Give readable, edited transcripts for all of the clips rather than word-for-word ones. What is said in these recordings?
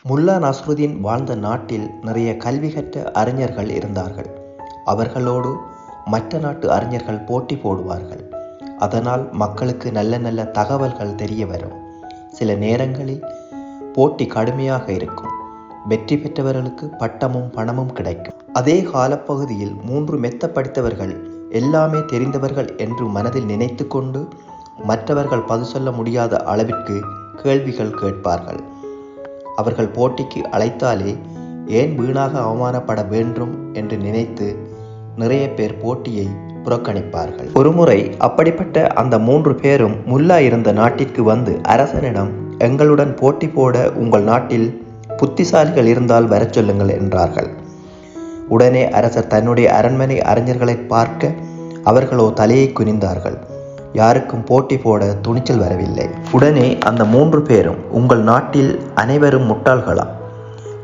முல்லா நஸ்ருதீன் வாழ்ந்த நாட்டில் நிறைய கல்வி கற்ற அறிஞர்கள் இருந்தார்கள். அவர்களோடு மற்ற நாட்டு அறிஞர்கள் போட்டி போடுவார்கள். அதனால் மக்களுக்கு நல்ல நல்ல தகவல்கள் தெரிய வரும். சில நேரங்களில் போட்டி கடுமையாக இருக்கும். வெற்றி பெற்றவர்களுக்கு பட்டமும் பணமும் கிடைக்கும். அதே காலப்பகுதியில் 3 மெத்த படித்தவர்கள் எல்லாமே தெரிந்தவர்கள் என்று மனதில் நினைத்து கொண்டு மற்றவர்கள் பதில் சொல்ல முடியாத அளவிற்கு கேள்விகள் கேட்பார்கள். அவர்கள் போட்டிக்கு அழைத்தாலே ஏன் வீணாக அவமானப்பட வேண்டும் என்று நினைத்து நிறைய பேர் போட்டியை புறக்கணிப்பார்கள். ஒருமுறை அப்படிப்பட்ட அந்த 3 பேரும் முல்லா இருந்த நாட்டிற்கு வந்து அரசனிடம், எங்களுடன் போட்டி போட உங்கள் நாட்டில் புத்திசாலிகள் இருந்தால் வரச் சொல்லுங்கள் என்றார்கள். உடனே அரசர் தன்னுடைய அரண்மனை அறிஞர்களை பார்க்க அவர்களோ தலையை குனிந்தார்கள். யாருக்கும் போட்டி போட துணிச்சல் வரவில்லை. உடனே அந்த 3 பேரும், உங்கள் நாட்டில் அனைவரும் முட்டாள்களா?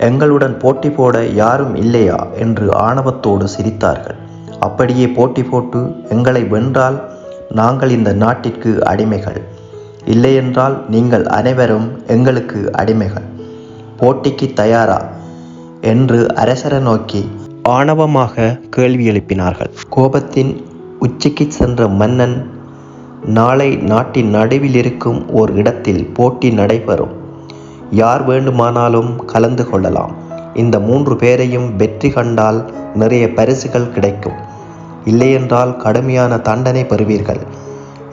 எங்களுடன் போட்டி போட யாரும் இல்லையா என்று ஆணவத்தோடு சிரித்தார்கள். அப்படியே போட்டி போட்டு எங்களை வென்றால் நாங்கள் இந்த நாட்டிற்கு அடிமைகள், இல்லையென்றால் நீங்கள் அனைவரும் எங்களுக்கு அடிமைகள். போட்டிக்கு தயாரா என்று அரசரை நோக்கி ஆணவமாக கேள்வி எழுப்பினார்கள். கோபத்தின் உச்சிக்கு சென்ற மன்னன், நாளை நாட்டின் நடுவில் இருக்கும் ஓர் இடத்தில் போட்டி நடைபெறும். யார் வேண்டுமானாலும் கலந்து கொள்ளலாம். இந்த 3 பேரையும் வெற்றி கண்டால் நிறைய பரிசுகள் கிடைக்கும், இல்லையென்றால் கடுமையான தண்டனை பெறுவீர்கள்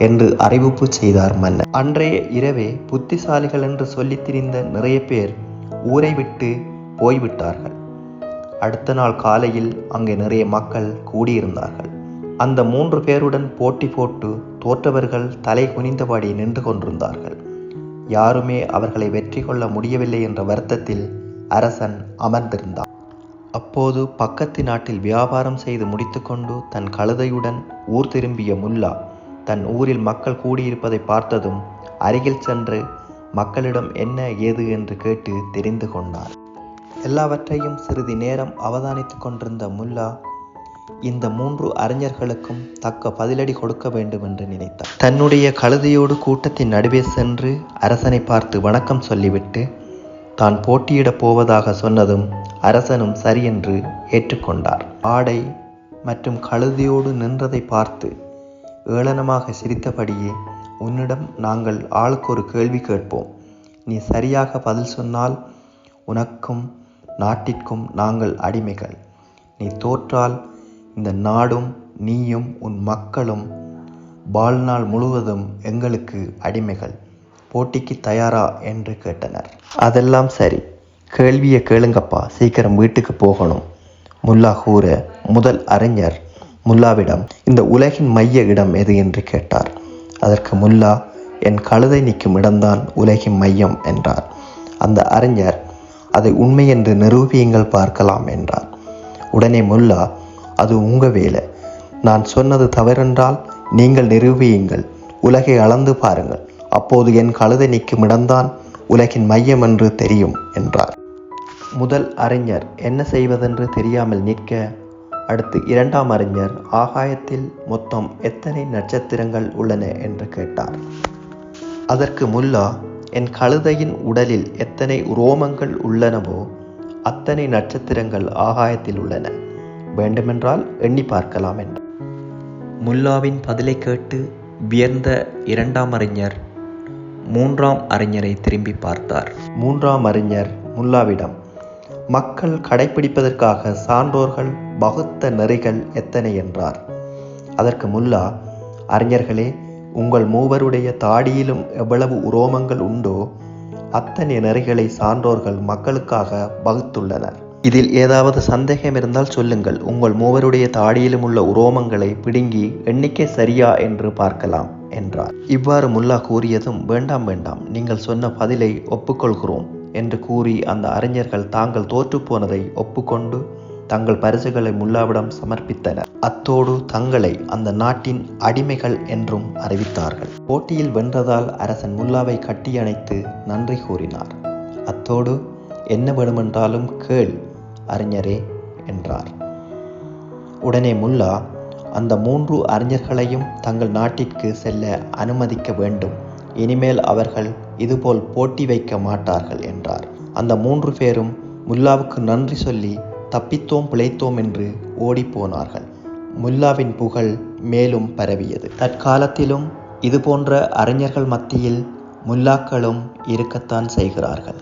என்று அறிவிப்பு செய்தார் மன்னன். அன்றைய இரவே புத்திசாலிகள் என்று சொல்லித் திரிந்த நிறைய பேர் ஊரை விட்டு போய்விட்டார்கள். அடுத்த நாள் காலையில் அங்கே நிறைய மக்கள் கூடியிருந்தார்கள். அந்த 3 பேருடன் போட்டி போட்டு தோற்றவர்கள் தலை குனிந்தபடி நின்று கொண்டிருந்தார்கள். யாருமே அவர்களை வெற்றி கொள்ள முடியவில்லை என்ற வருத்தத்தில் அரசன் அமர்ந்திருந்தார். அப்போது பக்கத்து நாட்டில் வியாபாரம் செய்து முடித்துக்கொண்டு தன் கழுதையுடன் ஊர் திரும்பிய முல்லா தன் ஊரில் மக்கள் கூடியிருப்பதை பார்த்ததும் அருகில் சென்று மக்களிடம் என்ன ஏது என்று கேட்டு தெரிந்து கொண்டார். எல்லாவற்றையும் சிறிது நேரம் அவதானித்து கொண்டிருந்த முல்லா இந்த 3 அறிஞர்களுக்கும் தக்க பதிலடி கொடுக்க வேண்டும் என்று நினைத்தார். தன்னுடைய கழுதையோடு கூட்டத்தின் நடுவே சென்று அரசனை பார்த்து வணக்கம் சொல்லிவிட்டு தான் போட்டியிடப் போவதாக சொன்னதும் அரசனும் சரியென்று ஏற்றுக்கொண்டார். ஆடை மற்றும் கழுதையோடு நின்றதை பார்த்து ஏளனமாக சிரித்தபடியே, உன்னிடம் நாங்கள் ஆளுக்கு ஒரு கேள்வி கேட்போம். நீ சரியாக பதில் சொன்னால் உனக்கும் நாட்டிற்கும் நாங்கள் அடிமைகள். நீ தோற்றால் இந்த நாடும் நீயும் உன் மக்களும் வாழ்நாள் முழுவதும் எங்களுக்கு அடிமைகள். போட்டிக்கு தயாரா என்று கேட்டனர். அதெல்லாம் சரி, கேள்வியை கேளுங்கப்பா, சீக்கிரம் வீட்டுக்கு போகணும். முல்லா கூற முதல் அறிஞர் முல்லாவிடம் இந்த உலகின் மைய இடம் எது என்று கேட்டார். அதற்கு முல்லா, என் கழுதை நிற்கும் இடம்தான் உலகின் மையம் என்றார். அந்த அறிஞர், அதை உண்மை என்று நிரூபியுங்கள் பார்க்கலாம் என்றார். உடனே முல்லா, அது உங்க வேலை. நான் சொன்னது தவறென்றால் நீங்கள் நிரூபியுங்கள். உலகை அளந்து பாருங்கள். அப்போது என் கழுதை நிற்கும் இடம்தான் உலகின் மையம் என்று தெரியும் என்றார். முதல் அறிஞர் என்ன செய்வதென்று தெரியாமல் நிற்க, அடுத்து 2ஆம் அறிஞர் ஆகாயத்தில் மொத்தம் எத்தனை நட்சத்திரங்கள் உள்ளன என்று கேட்டார். அதற்கு முல்லா, என் கழுதையின் உடலில் எத்தனை உரோமங்கள் உள்ளனவோ அத்தனை நட்சத்திரங்கள் ஆகாயத்தில் உள்ளன. வேண்டுமென்றால் எண்ணி பார்க்கலாம் என்றார். முல்லாவின் பதிலை கேட்டு வியர்ந்த 2ஆம் அறிஞர் 3ஆம் அறிஞரை திரும்பி பார்த்தார். 3ஆம் அறிஞர் முல்லாவிடம், மக்கள் கடைப்பிடிப்பதற்காக சான்றோர்கள் வகுத்த நெறிகள் எத்தனை என்றார். அதற்கு முல்லா, அறிஞர்களே, உங்கள் மூவருடைய தாடியிலும் எவ்வளவு உரோமங்கள் உண்டோ அத்தனை நெறிகளை சான்றோர்கள் மக்களுக்காக வகுத்துள்ளனர். இதில் ஏதாவது சந்தேகம் இருந்தால் சொல்லுங்கள். உங்கள் மூவருடைய தாடியிலும் உள்ள உரோமங்களை பிடுங்கி எண்ணிக்கை சரியா என்று பார்க்கலாம் என்றார். இவ்வாறு முல்லா கூறியதும், வேண்டாம் வேண்டாம், நீங்கள் சொன்ன பதிலை ஒப்புக்கொள்கிறோம் என்று கூறி அந்த அறிஞர்கள் தாங்கள் தோற்றுப்போனதை ஒப்புக்கொண்டு தங்கள் பரிசுகளை முல்லாவிடம் சமர்ப்பித்தனர். அத்தோடு தங்களை அந்த நாட்டின் அடிமைகள் என்றும் அறிவித்தார்கள். போட்டியில் வென்றதால் அரசன் முல்லாவை கட்டியணைத்து நன்றி கூறினார். அத்தோடு, என்ன வேண்டுமென்றாலும் கேள் அறிஞரே என்றார். உடனே முல்லா, அந்த 3 அறிஞர்களையும் தங்கள் நாட்டிற்கு செல்ல அனுமதிக்க வேண்டும். இனிமேல் அவர்கள் இதுபோல் போட்டி வைக்க மாட்டார்கள் என்றார். அந்த 3 பேரும் முல்லாவுக்கு நன்றி சொல்லி தப்பித்தோம் பிழைத்தோம் என்று ஓடிப்போனார்கள். முல்லாவின் புகழ் மேலும் பரவியது. தற்காலத்திலும் இதுபோன்ற அறிஞர்கள் மத்தியில் முல்லாக்களும் இருக்கத்தான் செய்கிறார்கள்.